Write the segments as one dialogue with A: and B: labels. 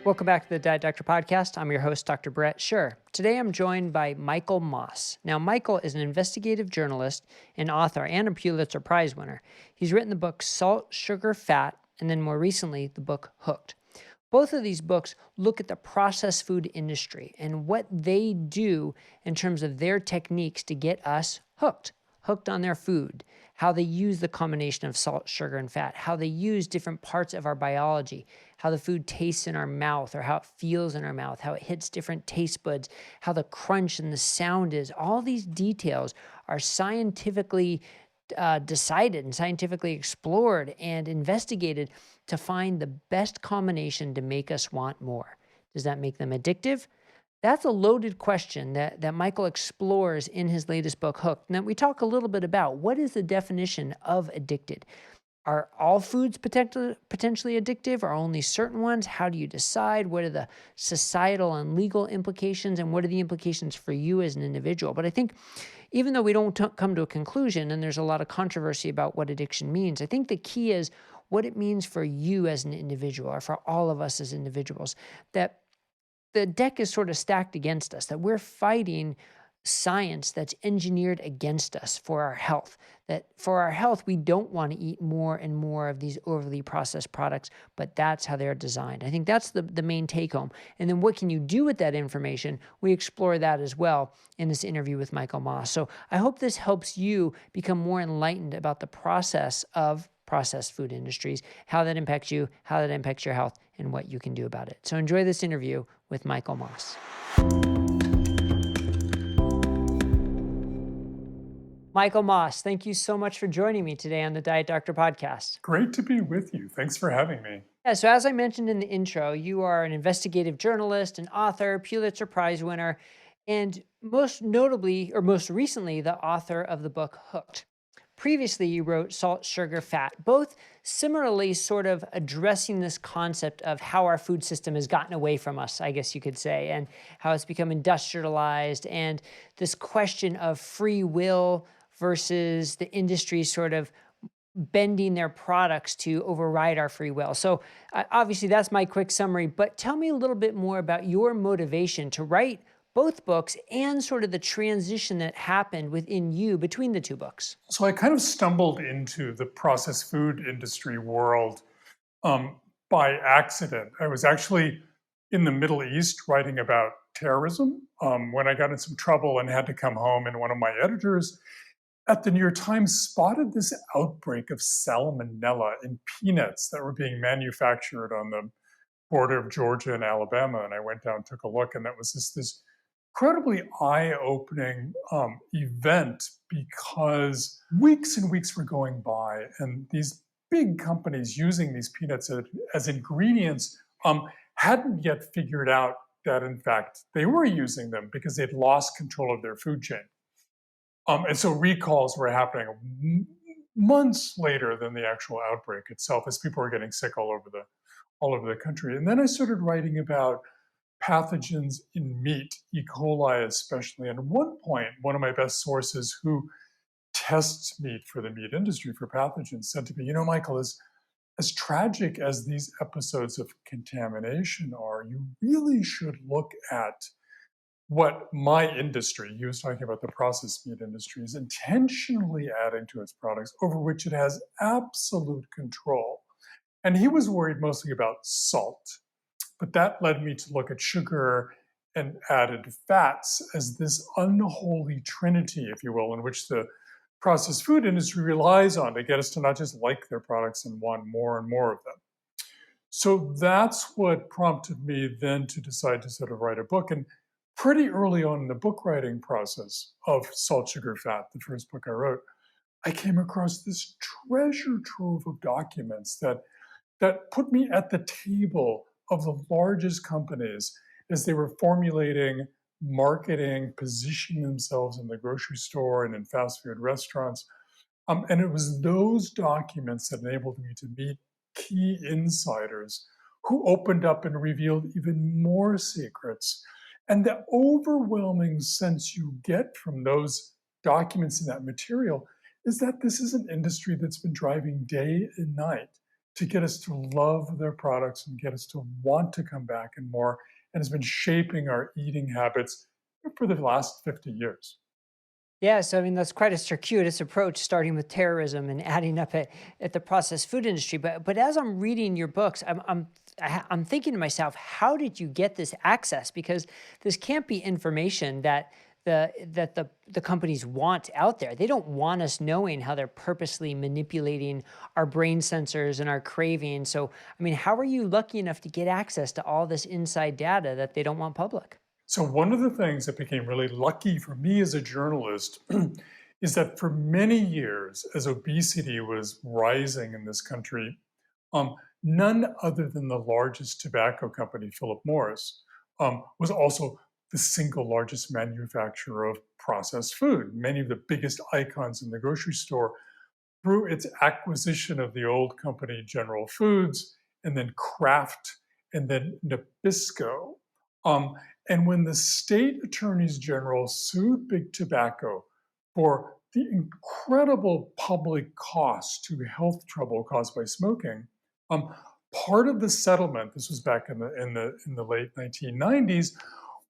A: Welcome back to the Diet Doctor Podcast. I'm your host, Dr. Brett Scher. Today I'm joined by Michael Moss. Now, Michael is an investigative journalist, an author, and a Pulitzer Prize winner. He's written the book Salt, Sugar, Fat, and then more recently, the book Hooked. Both of these books look at the processed food industry and what they do in terms of their techniques to get us hooked on their food, how they use the combination of salt, sugar, and fat, how they use different parts of our biology, how the food tastes in our mouth or how it feels in our mouth, how it hits different taste buds, how the crunch and the sound is. All these details are scientifically decided and scientifically explored and investigated to find the best combination to make us want more. Does that make them addictive? That's a loaded question that Michael explores in his latest book, Hooked. Now, we talk a little bit about what is the definition of addicted. Are all foods potentially addictive, or only certain ones? How do you decide? What are the societal and legal implications, and what are the implications for you as an individual? But I think even though we don't come to a conclusion, and there's a lot of controversy about what addiction means, I think the key is what it means for you as an individual, or for all of us as individuals, that the deck is sort of stacked against us, that we're fighting science that's engineered against us for our health. That for our health, we don't want to eat more and more of these overly processed products, but that's how they're designed. I think that's the main take home. And then what can you do with that information? We explore that as well in this interview with Michael Moss. So I hope this helps you become more enlightened about the process of processed food industries, how that impacts you, how that impacts your health, and what you can do about it. So enjoy this interview with Michael Moss. Michael Moss, thank you so much for joining me today on the Diet Doctor Podcast.
B: Great to be with you. Thanks for having me.
A: Yeah, so as I mentioned in the intro, you are an investigative journalist, an author, Pulitzer Prize winner, and most notably, or most recently, the author of the book Hooked. Previously, you wrote Salt, Sugar, Fat, both similarly sort of addressing this concept of how our food system has gotten away from us, I guess you could say, and how it's become industrialized, and this question of free will versus the industry sort of bending their products to override our free will. So obviously that's my quick summary, but tell me a little bit more about your motivation to write both books and sort of the transition that happened within you between the two books.
B: So I kind of stumbled into the processed food industry world by accident. I was actually in the Middle East writing about terrorism when I got in some trouble and had to come home, and one of my editors at the New York Times spotted this outbreak of salmonella in peanuts that were being manufactured on the border of Georgia and Alabama. And I went down, took a look, and that was this incredibly eye-opening event, because weeks and weeks were going by, and these big companies using these peanuts as ingredients hadn't yet figured out that, in fact, they were using them because they'd lost control of their food chain. And so recalls were happening months later than the actual outbreak itself, as people were getting sick all over the country. And then I started writing about pathogens in meat, E. coli especially. And at one point, one of my best sources who tests meat for the meat industry for pathogens said to me, Michael, as tragic as these episodes of contamination are, you really should look at what my industry, he was talking about the processed meat industry, is intentionally adding to its products over which it has absolute control. And he was worried mostly about salt. But that led me to look at sugar and added fats as this unholy trinity, if you will, in which the processed food industry relies on to get us to not just like their products and want more and more of them. So that's what prompted me then to decide to sort of write a book. And pretty early on in the book writing process of Salt, Sugar, Fat, the first book I wrote, I came across this treasure trove of documents that put me at the table of the largest companies as they were formulating, marketing, positioning themselves in the grocery store and in fast food restaurants. And it was those documents that enabled me to meet key insiders who opened up and revealed even more secrets. And the overwhelming sense you get from those documents and that material is that this is an industry that's been driving day and night to get us to love their products and get us to want to come back and more, and has been shaping our eating habits for the last 50 years.
A: Yeah, so I mean that's quite a circuitous approach, starting with terrorism and adding up at the processed food industry. But as I'm reading your books, I'm thinking to myself, how did you get this access? Because this can't be information that the companies want out there. They don't want us knowing how they're purposely manipulating our brain sensors and our craving. So I mean, how are you lucky enough to get access to all this inside data that they don't want public?
B: So, one of the things that became really lucky for me as a journalist is that for many years, as obesity was rising in this country, um, none other than the largest tobacco company, Philip Morris, was also the single largest manufacturer of processed food. Many of the biggest icons in the grocery store, through its acquisition of the old company General Foods, and then Kraft, and then Nabisco. Um, and when the state attorneys general sued Big Tobacco for the incredible public cost to health trouble caused by smoking, um, part of the settlement, this was back in the late 1990s,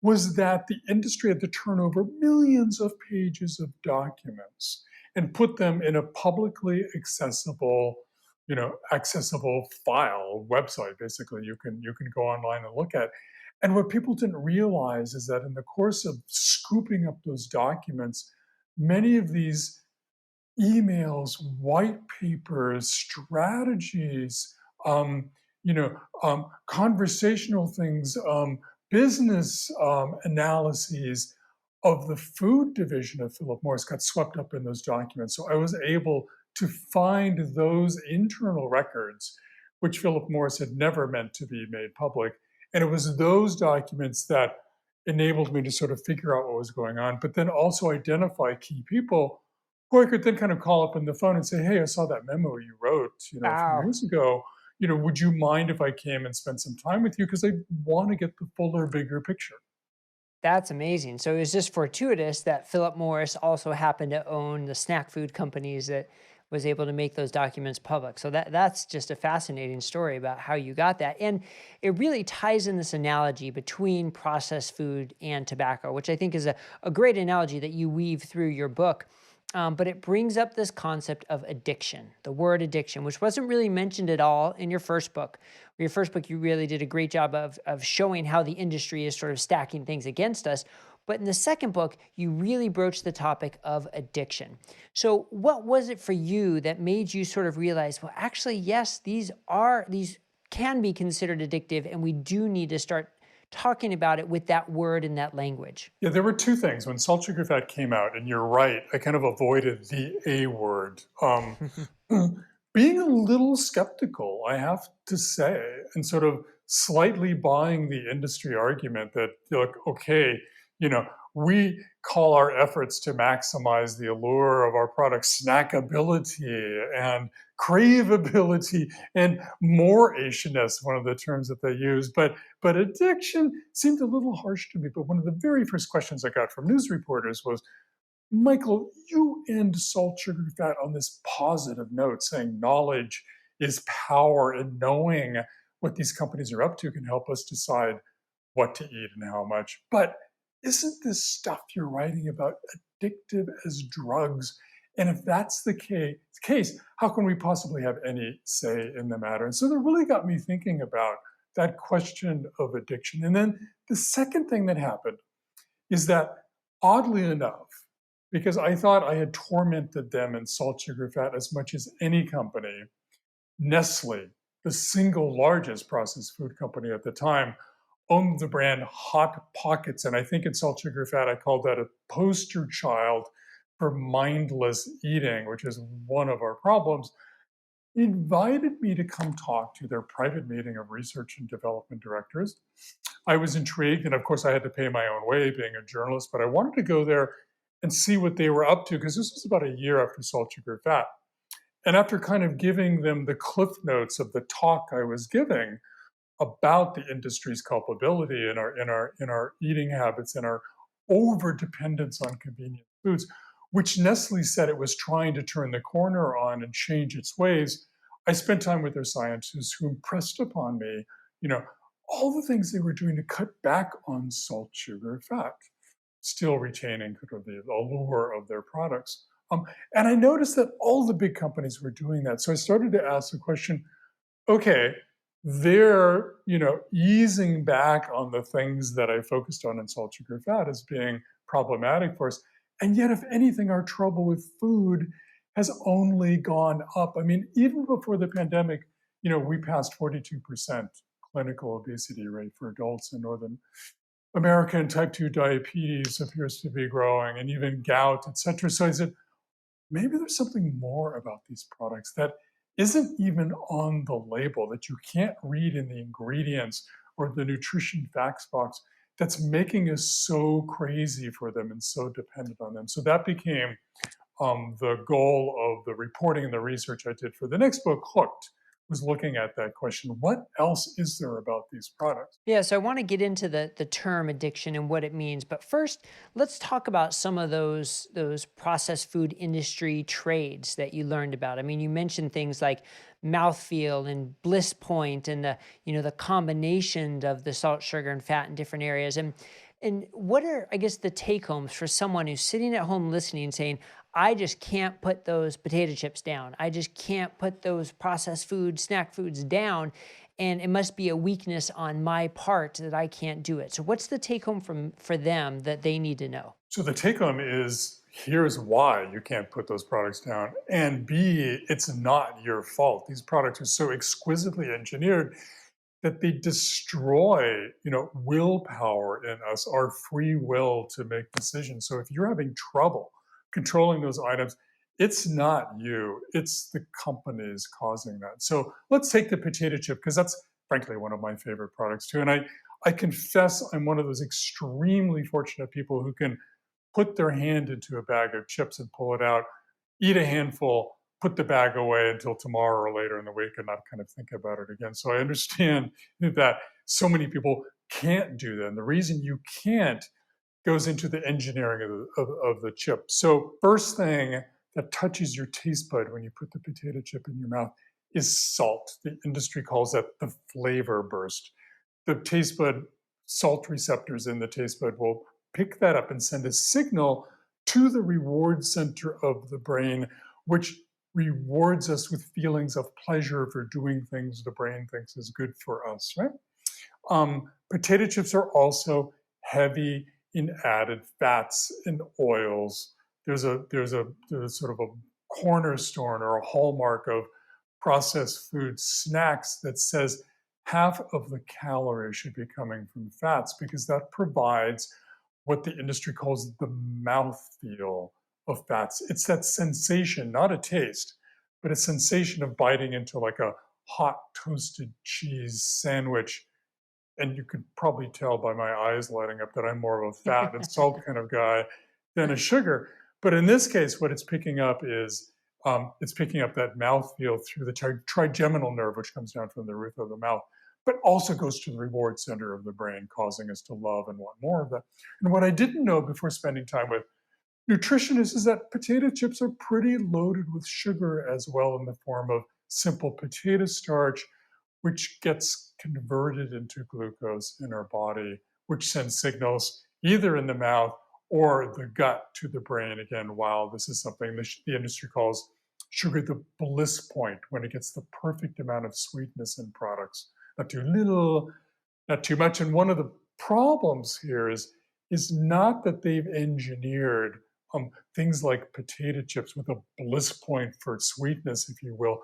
B: was that the industry had to turn over millions of pages of documents and put them in a publicly accessible file website. Basically, you can go online and look at. And what people didn't realize is that in the course of scooping up those documents, many of these emails, white papers, strategies, conversational things, business analyses of the food division of Philip Morris got swept up in those documents. So I was able to find those internal records, which Philip Morris had never meant to be made public. And it was those documents that enabled me to sort of figure out what was going on, but then also identify key people who I could then kind of call up on the phone and say, "Hey, I saw that memo you wrote, a few
A: Wow.
B: years ago. Would you mind if I came and spent some time with you? Because I want to get the fuller, bigger picture."
A: That's amazing. So it was just fortuitous that Philip Morris also happened to own the snack food companies that was able to make those documents public. So that's just a fascinating story about how you got that. And it really ties in this analogy between processed food and tobacco, which I think is a great analogy that you weave through your book. But it brings up this concept of addiction, the word addiction, which wasn't really mentioned at all in your first book. Your first book, you really did a great job of showing how the industry is sort of stacking things against us. But in the second book, you really broached the topic of addiction. So, what was it for you that made you sort of realize, well, actually, yes, these can be considered addictive, and we do need to start talking about it with that word and that language?
B: Yeah, there were two things. When Salt Sugar Fat came out, and you're right, I kind of avoided the A word. Being a little skeptical, I have to say, and sort of slightly buying the industry argument that, look, okay, you know, we call our efforts to maximize the allure of our product snackability and craveability and more-ishness, one of the terms that they use. But addiction seemed a little harsh to me. But one of the very first questions I got from news reporters was, "Michael, you end Salt, Sugar, Fat on this positive note, saying knowledge is power, and knowing what these companies are up to can help us decide what to eat and how much. But isn't this stuff you're writing about addictive as drugs? And if that's the case, how can we possibly have any say in the matter?" And so that really got me thinking about that question of addiction. And then the second thing that happened is that, oddly enough, because I thought I had tormented them in Salt, Sugar, Fat as much as any company, Nestle, the single largest processed food company at the time, owned the brand Hot Pockets. And I think in Salt, Sugar, Fat, I called that a poster child for mindless eating, which is one of our problems. Invited me to come talk to their private meeting of research and development directors. I was intrigued, and of course, I had to pay my own way being a journalist, but I wanted to go there and see what they were up to, because this was about a year after Salt, Sugar, Fat. And after kind of giving them the cliff notes of the talk I was giving about the industry's culpability in our eating habits and our over dependence on convenient foods, which Nestle said it was trying to turn the corner on and change its ways, I spent time with their scientists who impressed upon me, you know, all the things they were doing to cut back on salt, sugar, fat, still retaining kind of the allure of their products. And I noticed that all the big companies were doing that. So I started to ask the question, okay, they're, easing back on the things that I focused on in salt, sugar, fat as being problematic for us. And yet, if anything, our trouble with food has only gone up. I mean, even before the pandemic, we passed 42% clinical obesity rate for adults in Northern America, and type 2 diabetes appears to be growing, and even gout, et cetera. So I said, maybe there's something more about these products that isn't even on the label, that you can't read in the ingredients or the nutrition facts box, that's making us so crazy for them and so dependent on them. So that became the goal of the reporting and the research I did for the next book, Hooked, was looking at that question. What else is there about these products?
A: Yeah, so I want to get into the term addiction and what it means, but first, let's talk about some of those processed food industry trades that you learned about. I mean, you mentioned things like mouthfeel and bliss point, and the combination of the salt, sugar, and fat in different areas. And what are, I guess, the take homes for someone who's sitting at home listening and saying, I just can't put those potato chips down. I just can't put those processed food, snack foods down. And it must be a weakness on my part that I can't do it. So what's the take home for them that they need to know?
B: So the take home is, here's why you can't put those products down. And B, it's not your fault. These products are so exquisitely engineered that they destroy, willpower in us, our free will to make decisions. So if you're having trouble controlling those items, it's not you, it's the companies causing that. So let's take the potato chip, because that's frankly one of my favorite products too. And I confess I'm one of those extremely fortunate people who can put their hand into a bag of chips and pull it out, eat a handful, put the bag away until tomorrow or later in the week and not kind of think about it again. So I understand that so many people can't do that. And the reason you can't goes into the engineering of the chip. So first thing that touches your taste bud when you put the potato chip in your mouth is salt. The industry calls that the flavor burst. The taste bud, salt receptors in the taste bud will pick that up and send a signal to the reward center of the brain, which rewards us with feelings of pleasure for doing things the brain thinks is good for us, right? Potato chips are also heavy in added fats and oils. There's sort of a cornerstone or a hallmark of processed food snacks that says half of the calories should be coming from fats, because that provides what the industry calls the mouthfeel of fats. It's that sensation, not a taste, but a sensation of biting into like a hot toasted cheese sandwich. And you could probably tell by my eyes lighting up that I'm more of a fat and salt kind of guy than a sugar. But in this case, what it's picking up is it's picking up that mouthfeel through the trigeminal nerve, which comes down from the roof of the mouth, but also goes to the reward center of the brain, causing us to love and want more of that. And what I didn't know before spending time with nutritionists is that potato chips are pretty loaded with sugar as well, in the form of simple potato starch, which gets converted into glucose in our body, which sends signals either in the mouth or the gut to the brain. Again, wow, this is something the industry calls sugar the bliss point, when it gets the perfect amount of sweetness in products. Not too little, not too much. And one of the problems here is not that they've engineered things like potato chips with a bliss point for sweetness, if you will.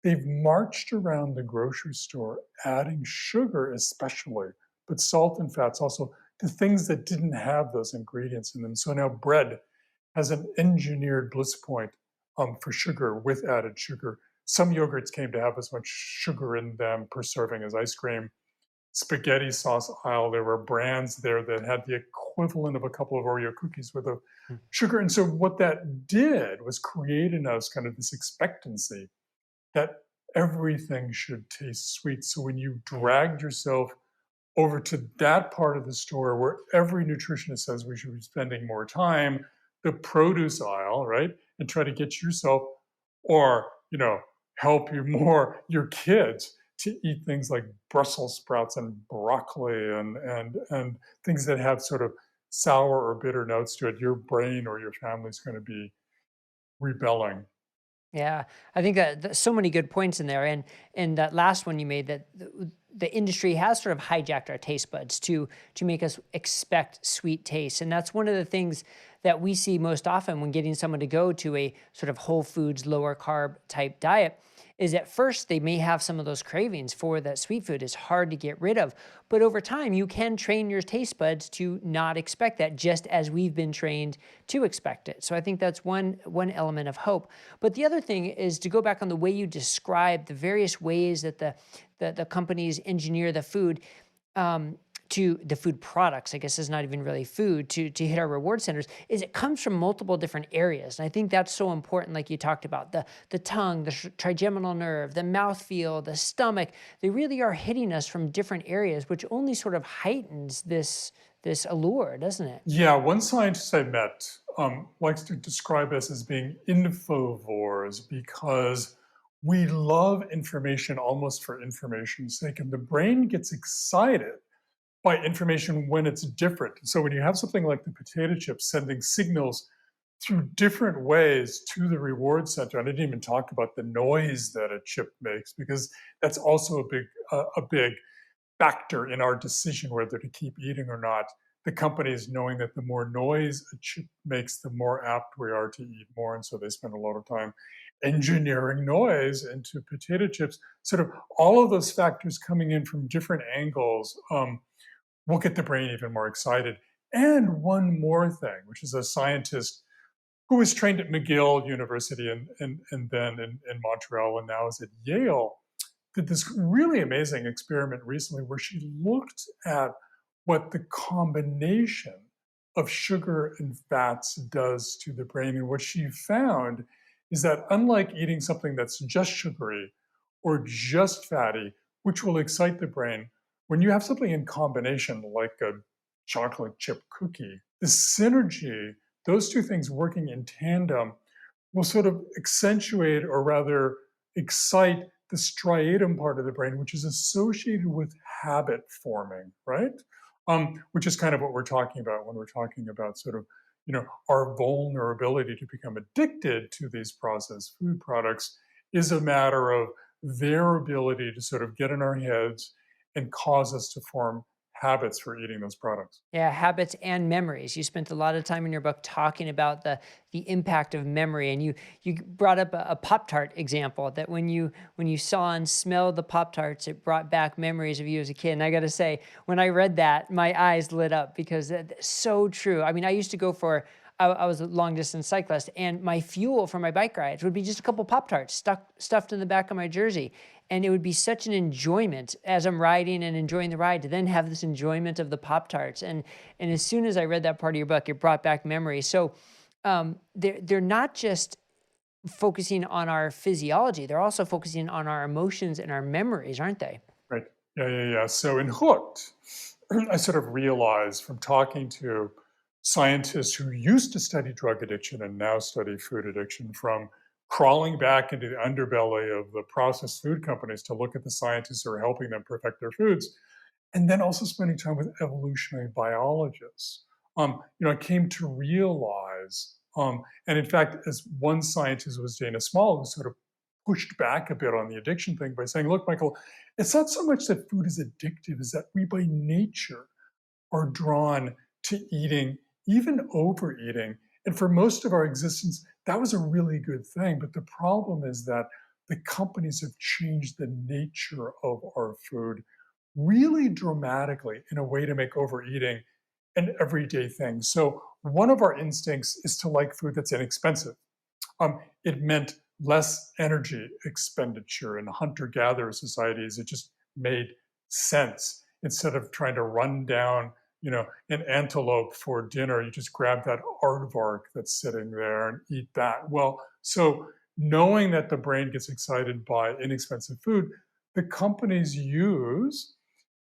B: They've marched around the grocery store adding sugar, especially, but salt and fats also, to things that didn't have those ingredients in them. So now bread has an engineered bliss point for sugar with added sugar. Some yogurts came to have as much sugar in them per serving as ice cream. Spaghetti sauce aisle, there were brands there that had the equivalent of a couple of Oreo cookies with a sugar. And so what that did was create in us kind of this expectancy that everything should taste sweet. So when you dragged yourself over to that part of the store where every nutritionist says we should be spending more time, the produce aisle, right? And try to get yourself, or, help your kids to eat things like Brussels sprouts and broccoli and things that have sort of sour or bitter notes to it, your brain or your family's going to be rebelling.
A: Yeah, I think that so many good points in there, and that last one you made, that the industry has sort of hijacked our taste buds to make us expect sweet taste, and that's one of the things that we see most often when getting someone to go to a sort of whole foods, lower carb type diet. Is at first they may have some of those cravings for that sweet food. It's hard to get rid of, but over time you can train your taste buds to not expect that, just as we've been trained to expect it. So I think that's one element of hope. But the other thing is to go back on the way you describe the various ways that the companies engineer the food, um, to the food products, I guess is not even really food, to hit our reward centers, is it comes from multiple different areas. And I think that's so important, like you talked about, the tongue, the trigeminal nerve, the mouthfeel, the stomach. They really are hitting us from different areas, which only sort of heightens this allure, doesn't it?
B: Yeah, one scientist I met likes to describe us as being infovores because we love information almost for information's sake, and the brain gets excited by information when it's different. So when you have something like the potato chip sending signals through different ways to the reward center, and I didn't even talk about the noise that a chip makes because that's also a big factor in our decision whether to keep eating or not. The companies knowing that the more noise a chip makes, the more apt we are to eat more, and so they spend a lot of time engineering noise into potato chips. Sort of all of those factors coming in from different angles will get the brain even more excited. And one more thing, which is a scientist who was trained at McGill University and then in Montreal and now is at Yale, did this really amazing experiment recently where she looked at what the combination of sugar and fats does to the brain. And what she found is that unlike eating something that's just sugary or just fatty, which will excite the brain, when you have something in combination, like a chocolate chip cookie, the synergy, those two things working in tandem, will sort of accentuate or rather excite the striatum part of the brain, which is associated with habit forming, right? Which is kind of what we're talking about when we're talking about sort of, our vulnerability to become addicted to these processed food products is a matter of their ability to sort of get in our heads and cause us to form habits for eating those products.
A: Yeah, habits and memories. You spent a lot of time in your book talking about the impact of memory, and you brought up a Pop Tart example, that when you saw and smelled the Pop Tarts, it brought back memories of you as a kid. And I got to say, when I read that, my eyes lit up because that's so true. I mean, I used to go for. I was a long distance cyclist, and my fuel for my bike rides would be just a couple Pop Tarts stuffed in the back of my jersey. And it would be such an enjoyment as I'm riding and enjoying the ride to then have this enjoyment of the Pop Tarts. And as soon as I read that part of your book, it brought back memories. So they're not just focusing on our physiology; they're also focusing on our emotions and our memories, aren't they?
B: Right. Yeah, yeah, yeah. So in Hooked, I sort of realized from talking to scientists who used to study drug addiction and now study food addiction, from crawling back into the underbelly of the processed food companies to look at the scientists who are helping them perfect their foods, and then also spending time with evolutionary biologists. I came to realize, and in fact, as one scientist was Dana Small, who sort of pushed back a bit on the addiction thing by saying, look, Michael, it's not so much that food is addictive, is that we by nature are drawn to eating, even overeating. And for most of our existence, that was a really good thing. But the problem is that the companies have changed the nature of our food really dramatically in a way to make overeating an everyday thing. So, one of our instincts is to like food that's inexpensive. It meant less energy expenditure in hunter-gatherer societies. It just made sense. Instead of trying to run down, an antelope for dinner, you just grab that aardvark that's sitting there and eat that. Well, so knowing that the brain gets excited by inexpensive food, the companies use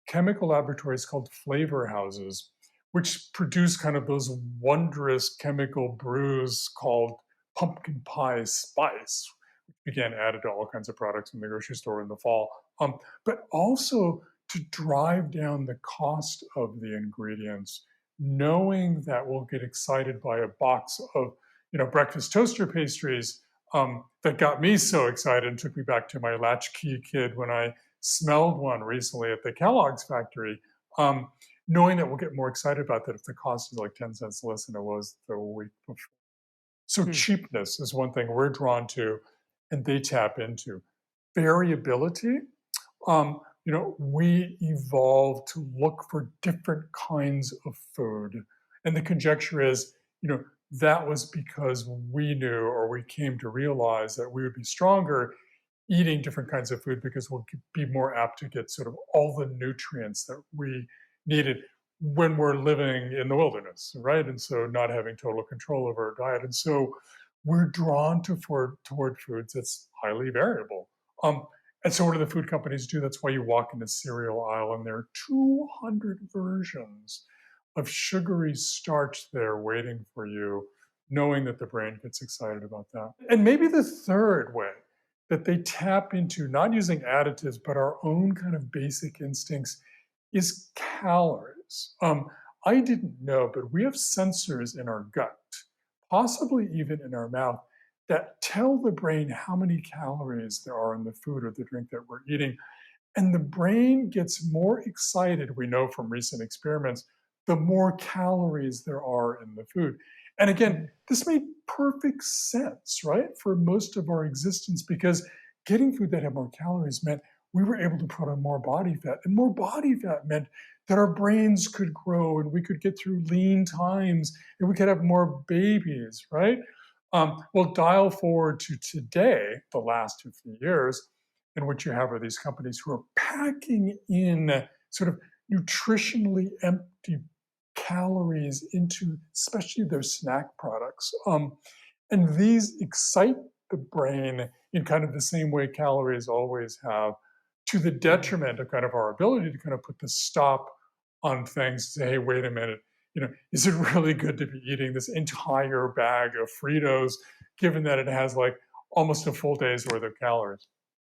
B: chemical laboratories called flavor houses, which produce kind of those wondrous chemical brews called pumpkin pie spice. again, added to all kinds of products in the grocery store in the fall. But also to drive down the cost of the ingredients, knowing that we'll get excited by a box of, breakfast toaster pastries, that got me so excited and took me back to my latchkey kid when I smelled one recently at the Kellogg's factory. Knowing that we'll get more excited about that if the cost is like 10 cents less than it was the week before. So
A: Hmm.
B: cheapness is one thing we're drawn to, and they tap into. Variability, we evolved to look for different kinds of food. And the conjecture is, that was because we knew or we came to realize that we would be stronger eating different kinds of food because we'll be more apt to get sort of all the nutrients that we needed when we're living in the wilderness, right? And so not having total control over our diet. And so we're drawn toward foods that's highly variable. And so what do the food companies do? That's why you walk in the cereal aisle and there are 200 versions of sugary starch there waiting for you, knowing that the brain gets excited about that. And maybe the third way that they tap into, not using additives, but our own kind of basic instincts, is calories. I didn't know, but we have sensors in our gut, possibly even in our mouth, that tell the brain how many calories there are in the food or the drink that we're eating. And the brain gets more excited, we know from recent experiments, the more calories there are in the food. And again,
A: Hmm.
B: this made perfect sense, right, for most of our existence because getting food that had more calories meant we were able to put on more body fat. And more body fat meant that our brains could grow and we could get through lean times and we could have more babies, right? Well, dial forward to today, the last 2 3 years, and what you have are these companies who are packing in sort of nutritionally empty calories into especially their snack products. And these excite the brain in kind of the same way calories always have, to the
A: Hmm.
B: detriment of kind of our ability to kind of put the stop on things, say, hey, wait a minute, is it really good to be eating this entire bag of Fritos, given that it has like almost a full day's worth of calories?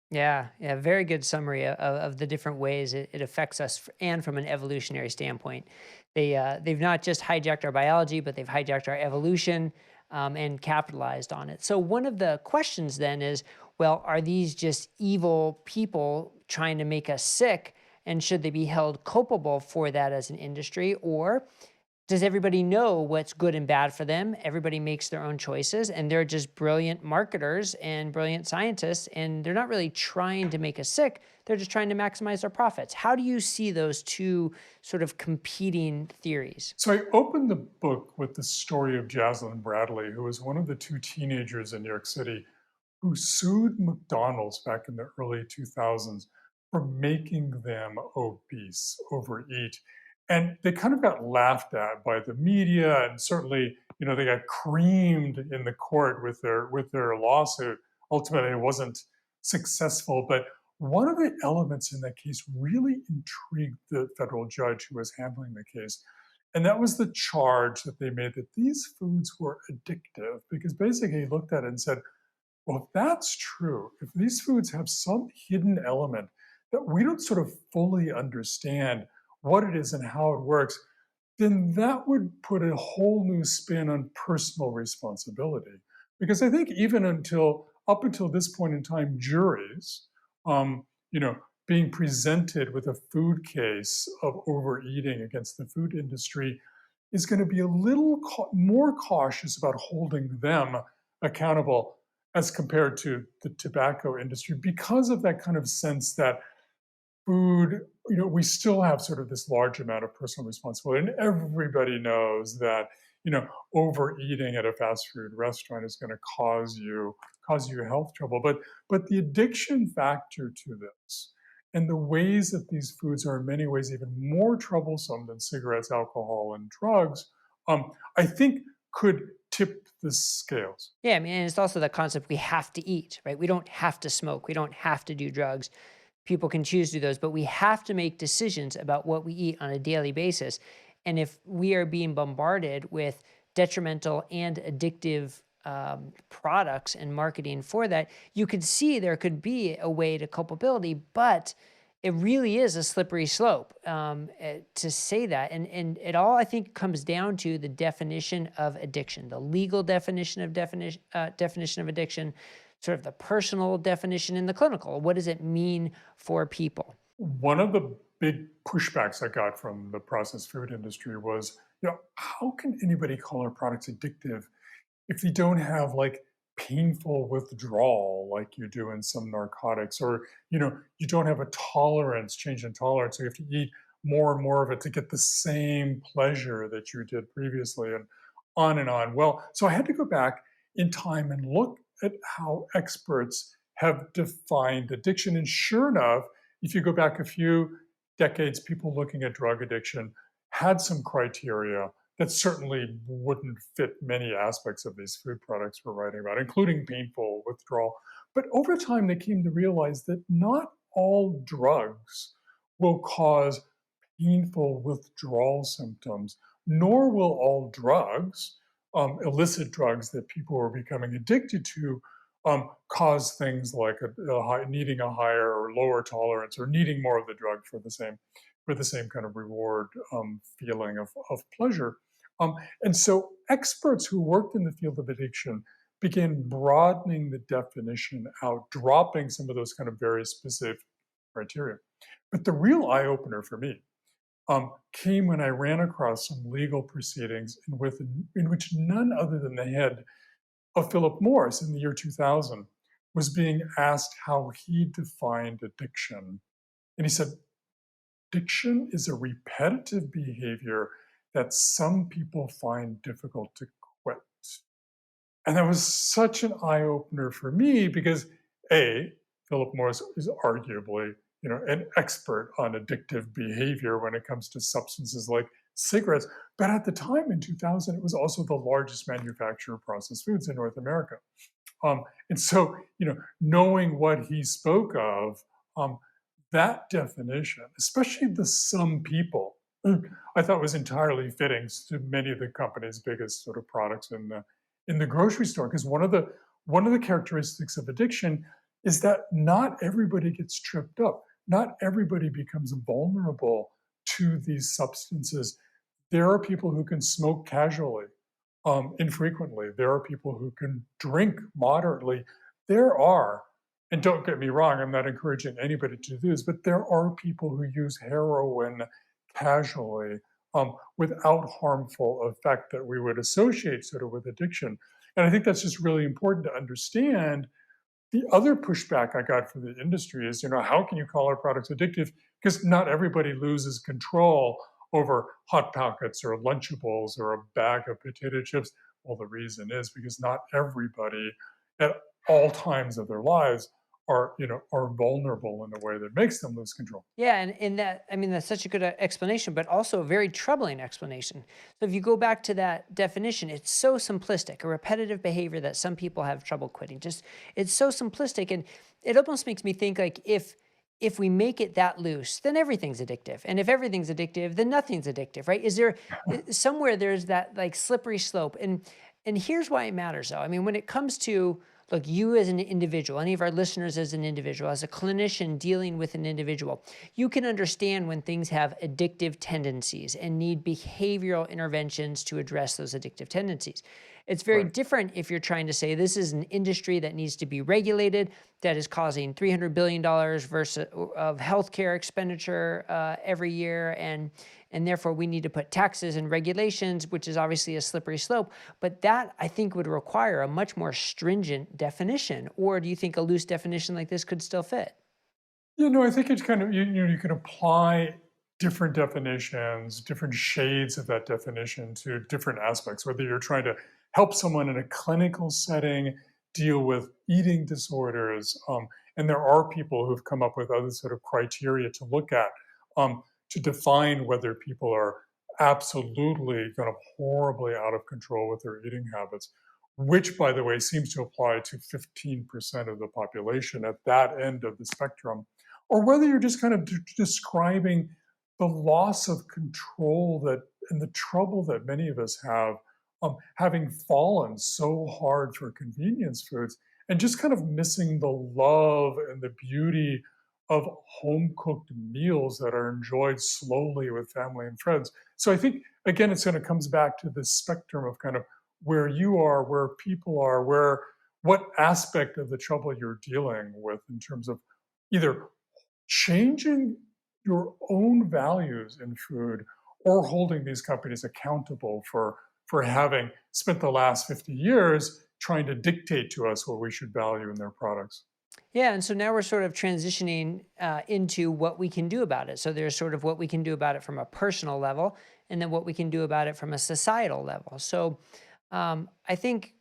A: Yeah, yeah, very good summary of the different ways it affects us, and from an evolutionary standpoint, they've not just hijacked our biology, but they've hijacked our evolution, and capitalized on it. So one of the questions then is, well, are these just evil people trying to make us sick, and should they be held culpable for that as an industry, or does everybody know what's good and bad for them? Everybody makes their own choices, and they're just brilliant marketers and brilliant scientists, and they're not really trying to make us sick. They're just trying to maximize their profits. How do you see those two sort of competing theories?
B: So I opened the book with the story of Jaslyn Bradley, who was one of the two teenagers in New York City who sued McDonald's back in the early 2000s for making them obese, overeat. And they kind of got laughed at by the media, and certainly, they got creamed in the court with their lawsuit. Ultimately, it wasn't successful, but one of the elements in that case really intrigued the federal judge who was handling the case. And that was the charge that they made that these foods were addictive, because basically he looked at it and said, well, if that's true, if these foods have some hidden element that we don't sort of fully understand what it is and how it works, then that would put a whole new spin on personal responsibility. Because I think even up until this point in time, juries, um, you know, being presented with a food case of overeating against the food industry is going to be a little more cautious about holding them accountable as compared to the tobacco industry, because of that kind of sense that food, we still have sort of this large amount of personal responsibility. And everybody knows that, overeating at a fast food restaurant is going to cause you health trouble. But the addiction factor to this, and the ways that these foods are in many ways even more troublesome than cigarettes, alcohol, and drugs, I think could tip the scales.
A: Yeah, I mean, and it's also the concept we have to eat, right? We don't have to smoke. We don't have to do drugs. People can choose to do those, but we have to make decisions about what we eat on a daily basis. And if we are being bombarded with detrimental and addictive products and marketing for that, you could see there could be a way to culpability, but it really is a slippery slope to say that. And it all, I think, comes down to the definition of addiction, the legal definition of definition of addiction, sort of the personal definition and the clinical. What does it mean for people?
B: One of the big pushbacks I got from the processed food industry was, how can anybody call our products addictive if you don't have like painful withdrawal like you do in some narcotics, or you don't have a tolerance, change in tolerance, so you have to eat more and more of it to get the same pleasure that you did previously, and on and on. Well, so I had to go back in time and look at how experts have defined addiction. And sure enough, if you go back a few decades, people looking at drug addiction had some criteria that certainly wouldn't fit many aspects of these food products we're writing about, including painful withdrawal. But over time, they came to realize that not all drugs will cause painful withdrawal symptoms, nor will all drugs, illicit drugs that people are becoming addicted to, cause things like needing a higher or lower tolerance, or needing more of the drug for the same kind of reward, feeling of pleasure. And so experts who worked in the field of addiction began broadening the definition out, dropping some of those kind of very specific criteria. But the real eye opener for me came when I ran across some legal proceedings in which none other than the head of Philip Morris in the year 2000 was being asked how he defined addiction. And he said, addiction is a repetitive behavior that some people find difficult to quit. And that was such an eye opener for me because Philip Morris is arguably, an expert on addictive behavior when it comes to substances like cigarettes. But at the time in 2000, it was also the largest manufacturer of processed foods in North America. And so, knowing what he spoke of, that definition, especially the some people, I thought was entirely fitting to many of the company's biggest sort of products in the grocery store. Because one of the characteristics of addiction is that not everybody gets tripped up. Not everybody becomes vulnerable to these substances. There are people who can smoke casually, infrequently. There are people who can drink moderately. There are, and don't get me wrong, I'm not encouraging anybody to do this, but there are people who use heroin casually, without harmful effect that we would associate sort of with addiction. And I think that's just really important to understand. The other pushback I got from the industry is, how can you call our products addictive? Because not everybody loses control over Hot Pockets or Lunchables or a bag of potato chips. Well, the reason is because not everybody at all times of their lives are vulnerable in a way that makes them lose control.
A: Yeah, and that, I mean, that's such a good explanation, but also a very troubling explanation. So if you go back to that definition, it's so simplistic, a repetitive behavior that some people have trouble quitting. Just it's so simplistic, and it almost makes me think like if we make it that loose, then everything's addictive. And if everything's addictive, then nothing's addictive, right? Is there somewhere there's that like slippery slope? And here's why it matters though. I mean, when it comes to, look, you as an individual, any of our listeners as an individual, as a clinician dealing with an individual, you can understand when things have addictive tendencies and need behavioral interventions to address those addictive tendencies. It's very
B: Right.
A: different if you're trying to say this is an industry that needs to be regulated, that is causing $300 billion versus of healthcare expenditure every year, and therefore we need to put taxes and regulations, which is obviously a slippery slope. But that, I think, would require a much more stringent definition. Or do you think a loose definition like this could still fit?
B: I think it's kind of, you can apply different definitions, different shades of that definition to different aspects, whether you're trying to help someone in a clinical setting deal with eating disorders. And there are people who've come up with other sort of criteria to look at, to define whether people are absolutely kind of horribly out of control with their eating habits, which, by the way, seems to apply to 15% of the population at that end of the spectrum, or whether you're just kind of describing the loss of control that and the trouble that many of us have having fallen so hard for convenience foods and just kind of missing the love and the beauty of home cooked meals that are enjoyed slowly with family and friends. So I think again it's going to comes back to this spectrum of kind of where you are, where people are, where what aspect of the trouble you're dealing with in terms of either changing your own values in food or holding these companies accountable for having spent the last 50 years trying to dictate to us what we should value in their products.
A: Yeah, and so now we're sort of transitioning into what we can do about it. So there's sort of what we can do about it from a personal level, and then what we can do about it from a societal level. So I think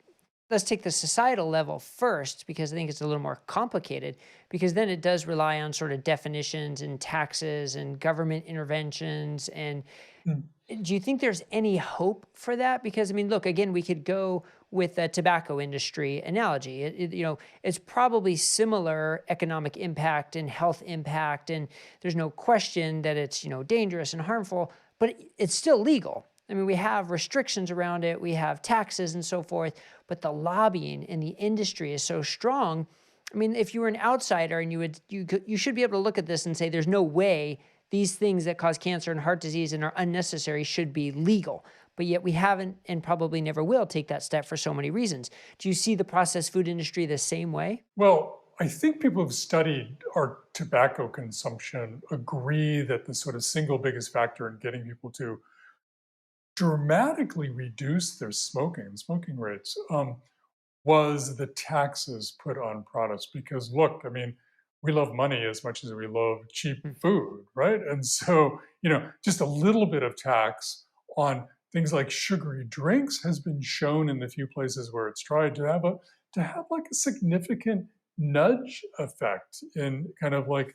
A: let's take the societal level first, because I think it's a little more complicated, because then it does rely on sort of definitions and taxes and government interventions. And
B: Mm.
A: do you think there's any hope for that? Because I mean, look, again, we could go with the tobacco industry analogy. It's probably similar economic impact and health impact, and there's no question that it's dangerous and harmful, but it's still legal. I mean, we have restrictions around it, we have taxes and so forth, but the lobbying in the industry is so strong. I mean, if you were an outsider and you should be able to look at this and say, there's no way these things that cause cancer and heart disease and are unnecessary should be legal. But yet we haven't and probably never will take that step for so many reasons. Do you see the processed food industry the same way?
B: Well, I think people who've studied our tobacco consumption agree that the sort of single biggest factor in getting people to dramatically reduce their smoking rates, was the taxes put on products. Because look, I mean, we love money as much as we love cheap
A: Mm.
B: food, right? And so, just a little bit of tax on things like sugary drinks has been shown in the few places where it's tried to have like a significant nudge effect in kind of like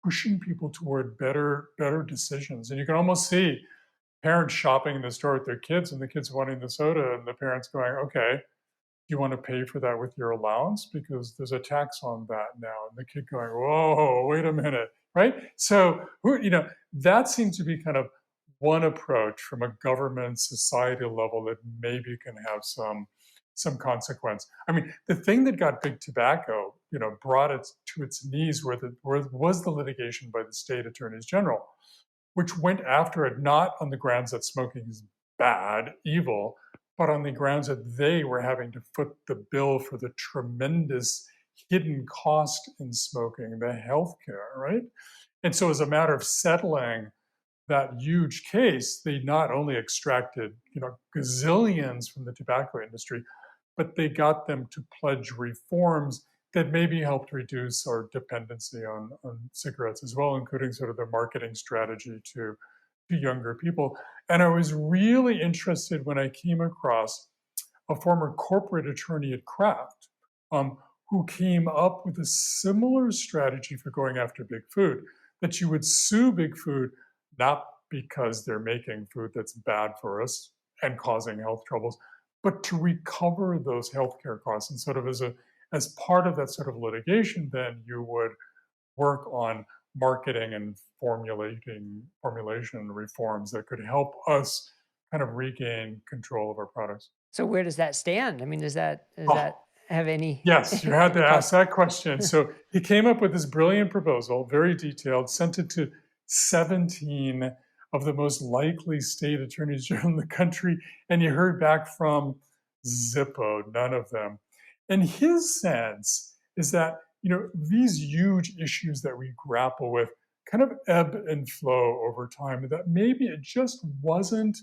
B: pushing people toward better decisions. And you can almost see parents shopping in the store with their kids and the kids wanting the soda and the parents going, okay, you want to pay for that with your allowance because there's a tax on that now. And the kid going, whoa, wait a minute, right? So, that seems to be kind of one approach from a government societal level that maybe can have some consequence. I mean, the thing that got big tobacco, brought it to its knees was the litigation by the state attorneys general, which went after it not on the grounds that smoking is bad, evil, but on the grounds that they were having to foot the bill for the tremendous hidden cost in smoking, the healthcare, right? And so, as a matter of settling that huge case, they not only extracted, gazillions from the tobacco industry, but they got them to pledge reforms that maybe helped reduce our dependency on cigarettes as well, including sort of their marketing strategy to younger people. And I was really interested when I came across a former corporate attorney at Kraft, who came up with a similar strategy for going after big food, that you would sue big food not because they're making food that's bad for us and causing health troubles, but to recover those healthcare costs. And sort of as part of that sort of litigation, then you would work on marketing and formulation reforms that could help us kind of regain control of our products.
A: So where does that stand? I mean, does that
B: Oh,
A: have any
B: yes, you had to
A: any
B: ask
A: pos-
B: that question. So he came up with this brilliant proposal, very detailed, sent it to 17 of the most likely state attorneys general in the country, and he heard back from Zippo, none of them. And his sense is that, these huge issues that we grapple with kind of ebb and flow over time, and that maybe it just wasn't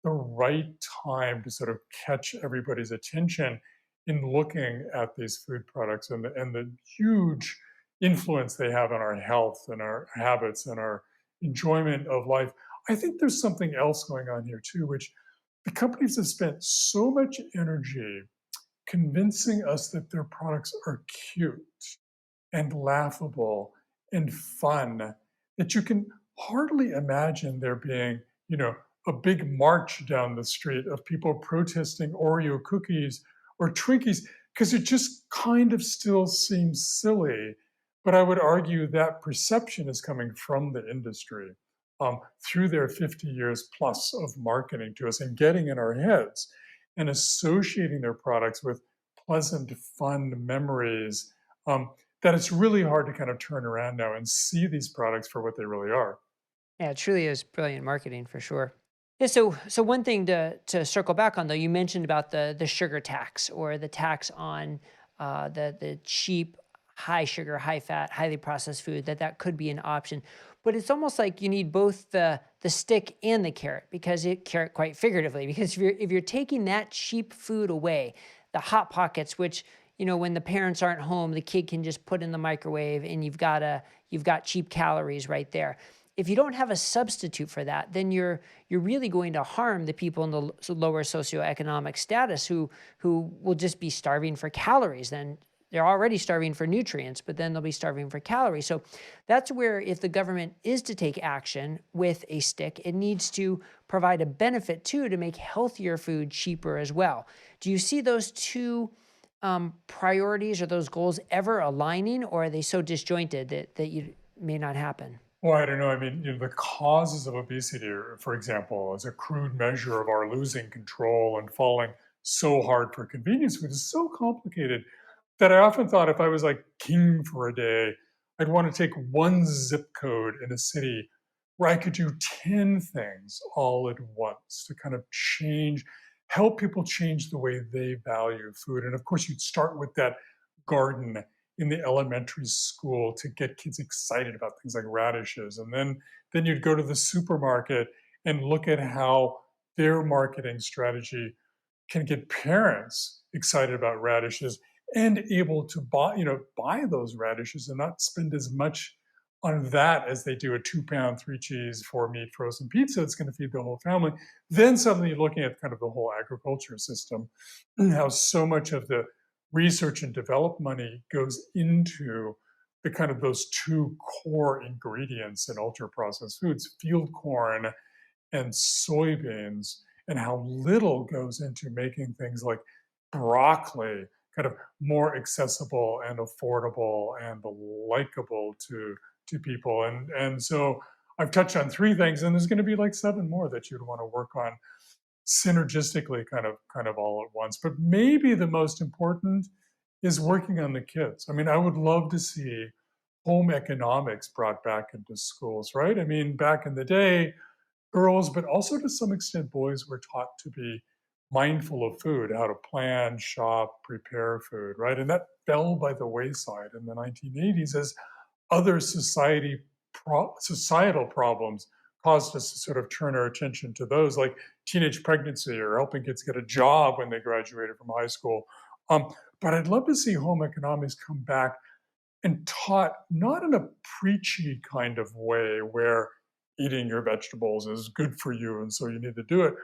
B: the right time to sort of catch everybody's attention in looking at these food products and the huge influence they have on our health and our habits and our enjoyment of life. I think there's something else going on here too, which the companies have spent so much energy convincing us that their products are cute and laughable and fun that you can hardly imagine there being, a big march down the street of people protesting Oreo cookies or Twinkies because it just kind of still seems silly. But I would argue that perception is coming from the industry through their 50 years plus of marketing to us and getting in our heads. and associating their products with pleasant, fun memories, that it's really hard to kind of turn around now and see these products for what they really are.
A: Yeah, it truly is brilliant marketing for sure. Yeah, so one thing to circle back on though, you mentioned about the sugar tax or the tax on the cheap, high sugar, high fat, highly processed food, that could be an option. But it's almost like you need both the stick and the carrot, because it carrot quite figuratively, because if you're taking that cheap food away, the hot pockets, which when the parents aren't home, the kid can just put in the microwave, and you've got cheap calories right there. If you don't have a substitute for that, then you're really going to harm the people in the lower socioeconomic status who will just be starving for calories. Then they're already starving for nutrients, but then they'll be starving for calories. So that's where, if the government is to take action with a stick, it needs to provide a benefit too, to make healthier food cheaper as well. Do you see those two priorities or those goals ever aligning, or are they so disjointed that you may not happen?
B: Well, I don't know. I mean, the causes of obesity, for example, as a crude measure of our losing control and falling so hard for convenience food, is so complicated that I often thought, if I was like king for a day, I'd want to take one zip code in a city where I could do 10 things all at once to kind of help people change the way they value food. And of course, you'd start with that garden in the elementary school to get kids excited about things like radishes. And then you'd go to the supermarket and look at how their marketing strategy can get parents excited about radishes and able to buy those radishes and not spend as much on that as they do a 2 pound, 3 cheese, 4 meat frozen pizza that's going to feed the whole family. Then suddenly you're looking at kind of the whole agriculture system and how so much of the research and develop money goes into the kind of those two core ingredients in ultra processed foods, field corn and soybeans, and how little goes into making things like broccoli kind of more accessible and affordable and likable to people. And so I've touched on three things, and there's going to be like seven more that you'd want to work on synergistically, kind of all at once. But maybe the most important is working on the kids. I mean, I would love to see home economics brought back into schools, right? I mean, back in the day, girls, but also to some extent boys, were taught to be mindful of food, how to plan, shop, prepare food, right? And that fell by the wayside in the 1980s as other societal problems caused us to sort of turn our attention to those, like teenage pregnancy or helping kids get a job when they graduated from high school. Um, but I'd love to see home economics come back and taught not in a preachy kind of way where eating your vegetables is good for you and so you need to do it,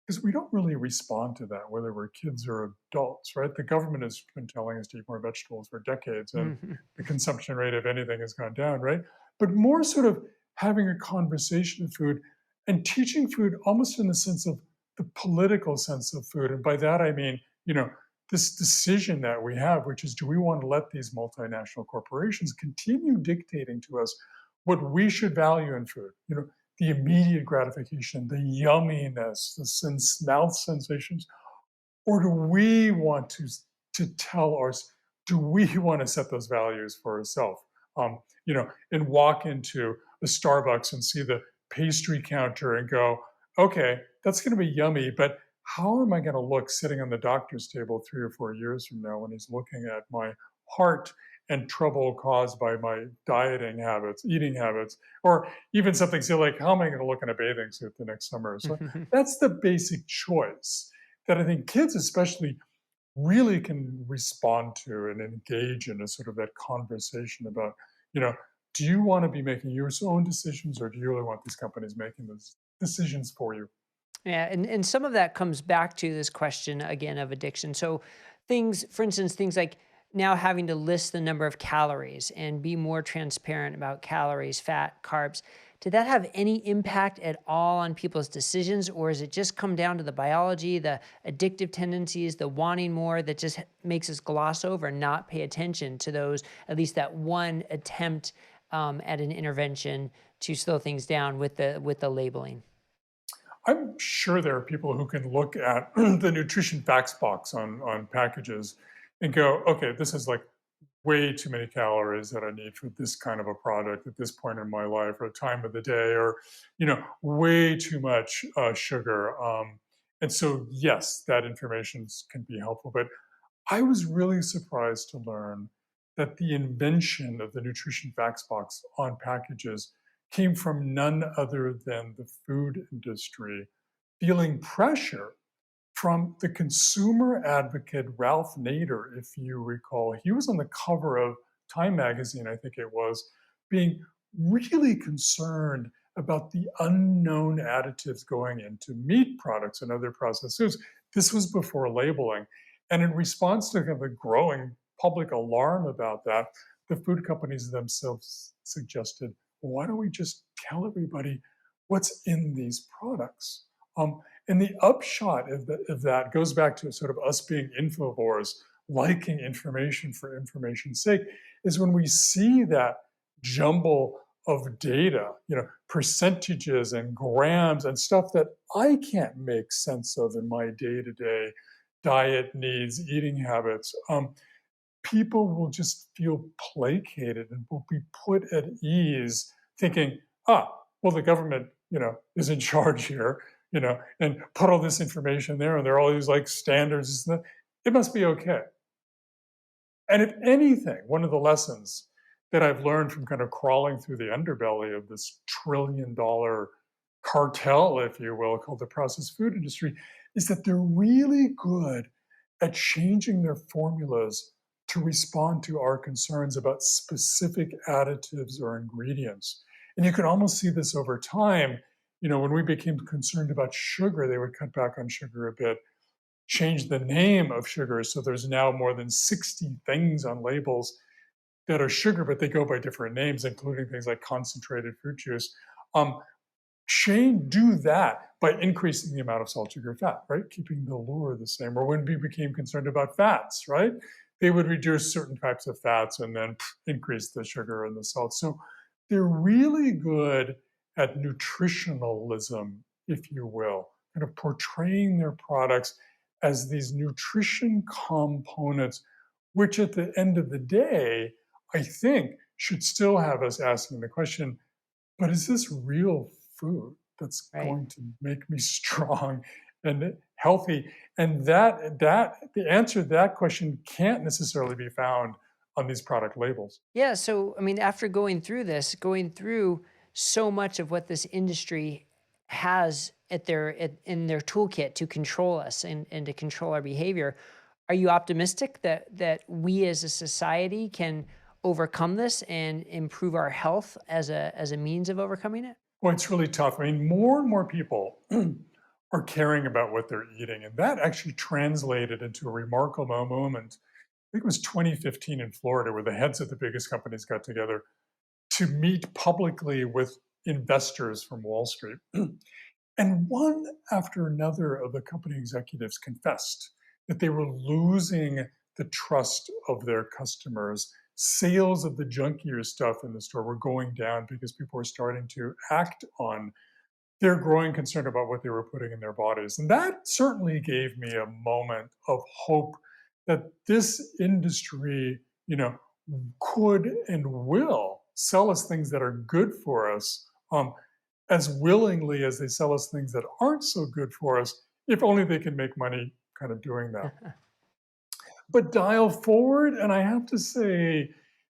B: because we don't really respond to that, whether we're kids or adults, right? The government has been telling us to eat more vegetables for decades, and
A: Mhm.
B: the consumption rate of anything has gone down, right? But more sort of having a conversation of food and teaching food almost in the sense of the political sense of food. And by that, I mean, this decision that we have, which is, do we want to let these multinational corporations continue dictating to us what we should value in food? The immediate gratification, the yumminess, the mouth sensations, or do we want to tell us? Do we want to set those values for ourselves? And walk into a Starbucks and see the pastry counter and go, okay, that's going to be yummy, but how am I going to look sitting on the doctor's table 3 or 4 years from now when he's looking at my heart and trouble caused by my dieting habits, eating habits, or even something silly like, how am I going to look in a bathing suit the next summer? So that's the basic choice that I think kids, especially, really can respond to and engage in a sort of that conversation about, you know, do you want to be making your own decisions, or do you really want these companies making those decisions for you?
A: Yeah, and some of that comes back to this question again of addiction. So things, for instance, things like now having to list the number of calories and be more transparent about calories, fat, carbs. Did that have any impact at all on people's decisions, or is it just come down to the biology, the addictive tendencies, the wanting more that just makes us gloss over and not pay attention to those, at least that one attempt at an intervention to slow things down with the labeling?
B: I'm sure there are people who can look at the nutrition facts box on packages and go, okay, this is like way too many calories that I need for this kind of a product at this point in my life or time of the day, or way too much sugar. And so, yes, that information can be helpful. But I was really surprised to learn that the invention of the nutrition facts box on packages came from none other than the food industry feeling pressure from the consumer advocate Ralph Nader, if you recall. He was on the cover of Time magazine, I think it was, being really concerned about the unknown additives going into meat products and other processed foods. This was before labeling. And in response to kind of a growing public alarm about that, the food companies themselves suggested, well, why don't we just tell everybody what's in these products? And the upshot of that goes back to sort of us being infovores, liking information for information's sake, is when we see that jumble of data, percentages and grams and stuff that I can't make sense of in my day-to-day diet needs, eating habits. People will just feel placated and will be put at ease thinking, well, the government, is in charge here, and put all this information there, and there are all these like standards. It must be okay. And if anything, one of the lessons that I've learned from kind of crawling through the underbelly of this $1 trillion cartel, if you will, called the processed food industry, is that they're really good at changing their formulas to respond to our concerns about specific additives or ingredients. And you can almost see this over time. When we became concerned about sugar, they would cut back on sugar a bit, change the name of sugar. So there's now more than 60 things on labels that are sugar, but they go by different names, including things like concentrated fruit juice. Do that by increasing the amount of salt, sugar, fat, right? Keeping the lure the same. Or when we became concerned about fats, right? They would reduce certain types of fats and then increase the sugar and the salt. So they're really good at nutritionalism, if you will, kind of portraying their products as these nutrition components, which at the end of the day, I think should still have us asking the question, but is this real food that's
A: Right.
B: going to make me strong and healthy? And that the answer to that question can't necessarily be found on these product labels.
A: Yeah. So, I mean, after going through this, going through so much of what this industry has in their toolkit to control us and to control our behavior, are you optimistic that we as a society can overcome this and improve our health as a means of overcoming it?
B: Well, it's really tough. I mean, more and more people are caring about what they're eating. And that actually translated into a remarkable moment. I think it was 2015 in Florida, where the heads of the biggest companies got together to meet publicly with investors from Wall Street. And one after another of the company executives confessed that they were losing the trust of their customers. Sales of the junkier stuff in the store were going down because people were starting to act on their growing concern about what they were putting in their bodies. And that certainly gave me a moment of hope that this industry, could and will sell us things that are good for us, as willingly as they sell us things that aren't so good for us, if only they can make money kind of doing that. But dial forward, and I have to say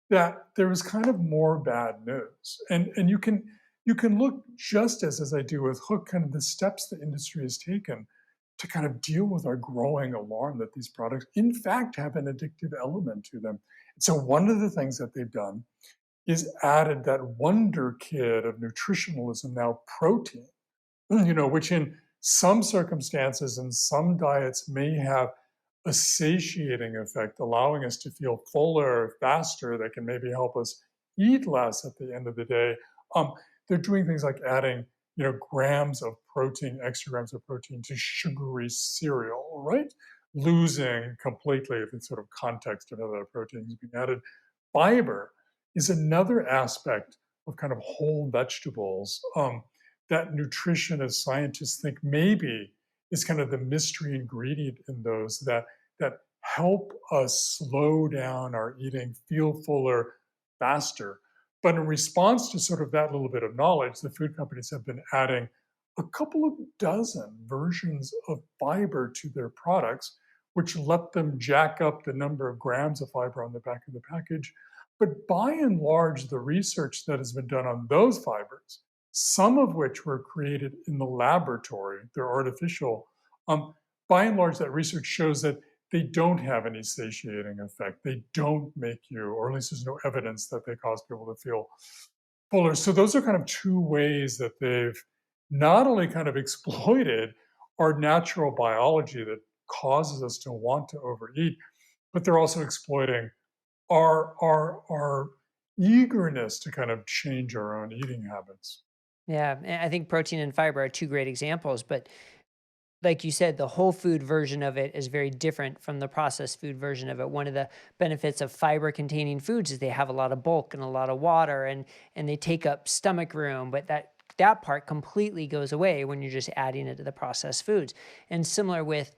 B: that there was kind of more bad news. And you can look just as I do with Hook, kind of the steps the industry has taken to kind of deal with our growing alarm that these products, in fact, have an addictive element to them. So one of the things that they've done is added that wonder kid of nutritionalism, now protein, which in some circumstances and some diets may have a satiating effect, allowing us to feel fuller, faster, that can maybe help us eat less at the end of the day. They're doing things like adding, grams of protein, extra grams of protein to sugary cereal, right? Losing completely the sort of context of how that protein is being added. Fiber is another aspect of kind of whole vegetables. that nutritionists, scientists think maybe is kind of the mystery ingredient in those that help us slow down our eating, feel fuller faster. But in response to sort of that little bit of knowledge, the food companies have been adding a couple of dozen versions of fiber to their products, which let them jack up the number of grams of fiber on the back of the package. But by and large, the research that has been done on those fibers, some of which were created in the laboratory, they're artificial. By and large, that research shows that they don't have any satiating effect. They don't make you, or at least there's no evidence that they cause people to feel fuller. So those are kind of two ways that they've not only kind of exploited our natural biology that causes us to want to overeat, but they're also exploiting our eagerness to kind of change our own eating habits.
A: Yeah, and I think protein and fiber are two great examples, but like you said, the whole food version of it is very different from the processed food version of it. One of the benefits of fiber containing foods is they have a lot of bulk and a lot of water, and they take up stomach room, but that part completely goes away when you're just adding it to the processed foods. And similar with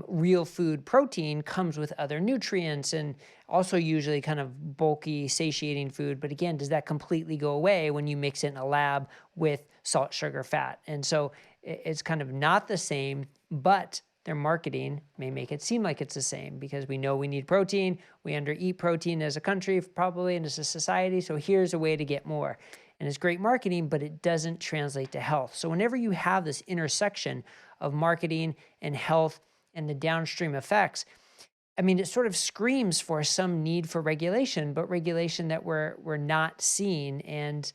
A: real food, protein comes with other nutrients and also usually kind of bulky, satiating food. But again, does that completely go away when you mix it in a lab with salt, sugar, fat? And so it's kind of not the same, but their marketing may make it seem like it's the same because we know we need protein. We undereat protein as a country, probably, and as a society. So here's a way to get more. And it's great marketing, but it doesn't translate to health. So whenever you have this intersection of marketing and health and the downstream effects, I mean, it sort of screams for some need for regulation, but regulation that we're not seeing. And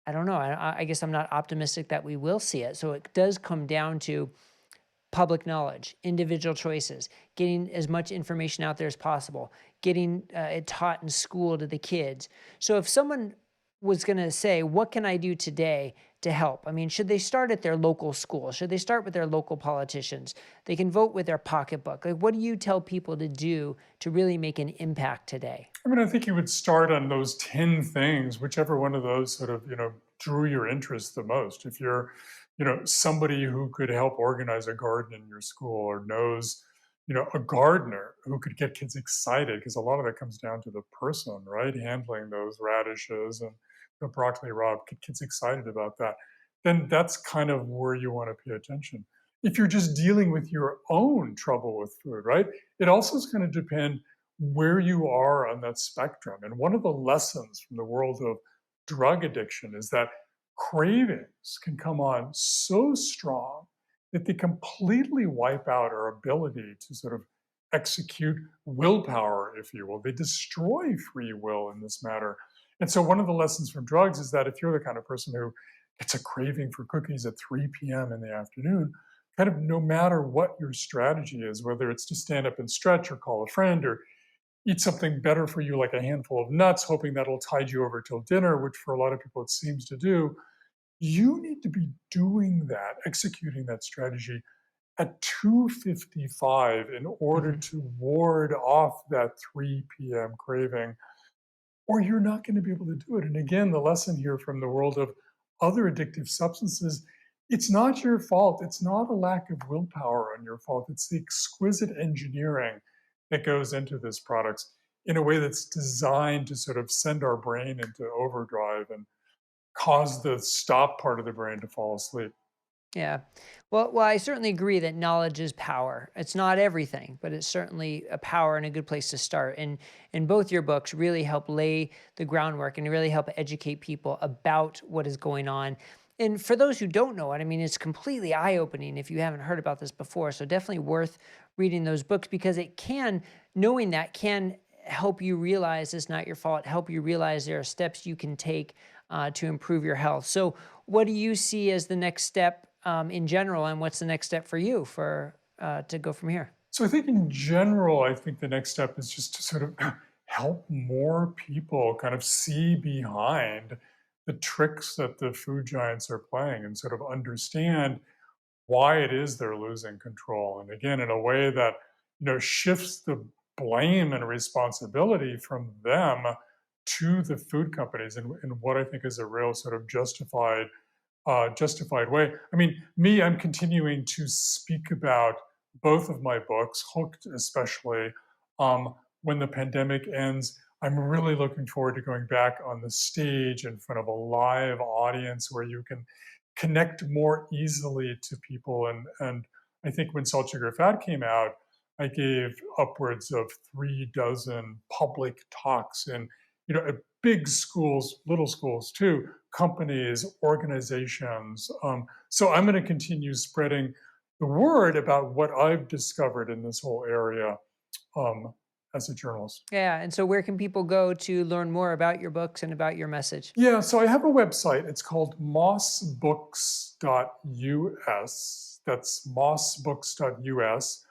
A: I don't know. I guess I'm not optimistic that we will see it. So it does come down to public knowledge, individual choices, getting as much information out there as possible, getting it taught in school to the kids. So if someone was going to say, what can I do today to help? I mean, should they start at their local school? Should they start with their local politicians? They can vote with their pocketbook. Like, what do you tell people to do to really make an impact today?
B: I mean, I think you would start on those 10 things, whichever one of those sort of, drew your interest the most. If you're, somebody who could help organize a garden in your school or knows, a gardener who could get kids excited, because a lot of that comes down to the person, right? Handling those radishes and the broccoli raw, get kids excited about that. Then that's kind of where you want to pay attention. If you're just dealing with your own trouble with food, right? It also is going to depend where you are on that spectrum. And one of the lessons from the world of drug addiction is that cravings can come on so strong that they completely wipe out our ability to sort of execute willpower, if you will. They destroy free will in this matter. And so, one of the lessons from drugs is that if you're the kind of person who gets a craving for cookies at 3 p.m. in the afternoon, kind of no matter what your strategy is, whether it's to stand up and stretch or call a friend or eat something better for you, like a handful of nuts, hoping that'll tide you over till dinner, which for a lot of people it seems to do. You need to be doing that, executing that strategy at 2:55 in order
A: Mhm.
B: to ward off that 3 p.m. craving, or you're not going to be able to do it. And again, the lesson here from the world of other addictive substances, it's not your fault. It's not a lack of willpower on your fault. It's the exquisite engineering that goes into these products in a way that's designed to sort of send our brain into overdrive and cause the stop part of the brain to fall asleep.
A: Yeah. Well, I certainly agree that knowledge is power. It's not everything, but it's certainly a power and a good place to start. And both your books really help lay the groundwork and really help educate people about what is going on. And for those who don't know it, I mean, it's completely eye-opening if you haven't heard about this before. So definitely worth reading those books because knowing that can help you realize it's not your fault, help you realize there are steps you can take to improve your health. So what do you see as the next step in general, and what's the next step for you to go from here?
B: So I think in general, I think the next step is just to sort of help more people kind of see behind the tricks that the food giants are playing and sort of understand why it is they're losing control. And again, in a way that, shifts the blame and responsibility from them to the food companies and what I think is a real sort of justified justified way. I mean, me, I'm continuing to speak about both of my books, Hooked especially. When the pandemic ends, I'm really looking forward to going back on the stage in front of a live audience where you can connect more easily to people. And I think when Salt, Sugar, Fat came out, I gave upwards of 3 dozen public talks in, at big schools, little schools too, companies, organizations. So I'm going to continue spreading the word about what I've discovered in this whole area um, as a journalist.
A: Yeah. And so, where can people go to learn more about your books and about your message?
B: Yeah, so I have a website. It's called mossbooks.us. That's mossbooks.us.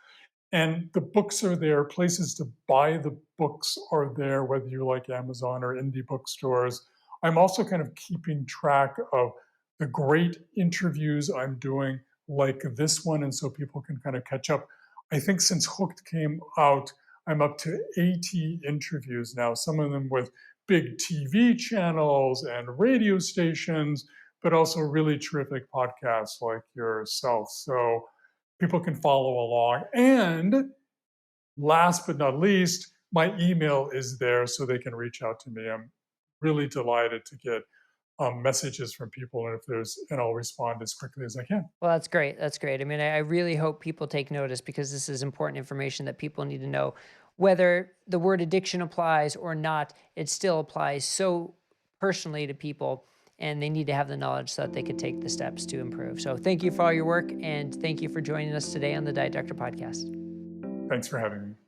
B: And the books are there. Places to buy the books are there, whether you like Amazon or indie bookstores. I'm also kind of keeping track of the great interviews I'm doing, like this one, and so people can kind of catch up. I think since Hooked came out, I'm up to 80 interviews now, some of them with big TV channels and radio stations, but also really terrific podcasts like yourself. So people can follow along. And last but not least, my email is there so they can reach out to me. I'm really delighted to get messages from people, and I'll respond as quickly as I can.
A: Well, that's great. That's great. I mean, I really hope people take notice because this is important information that people need to know. Whether the word addiction applies or not, it still applies so personally to people, and they need to have the knowledge so that they could take the steps to improve. So, thank you for all your work, and thank you for joining us today on the Diet Doctor podcast.
B: Thanks for having me.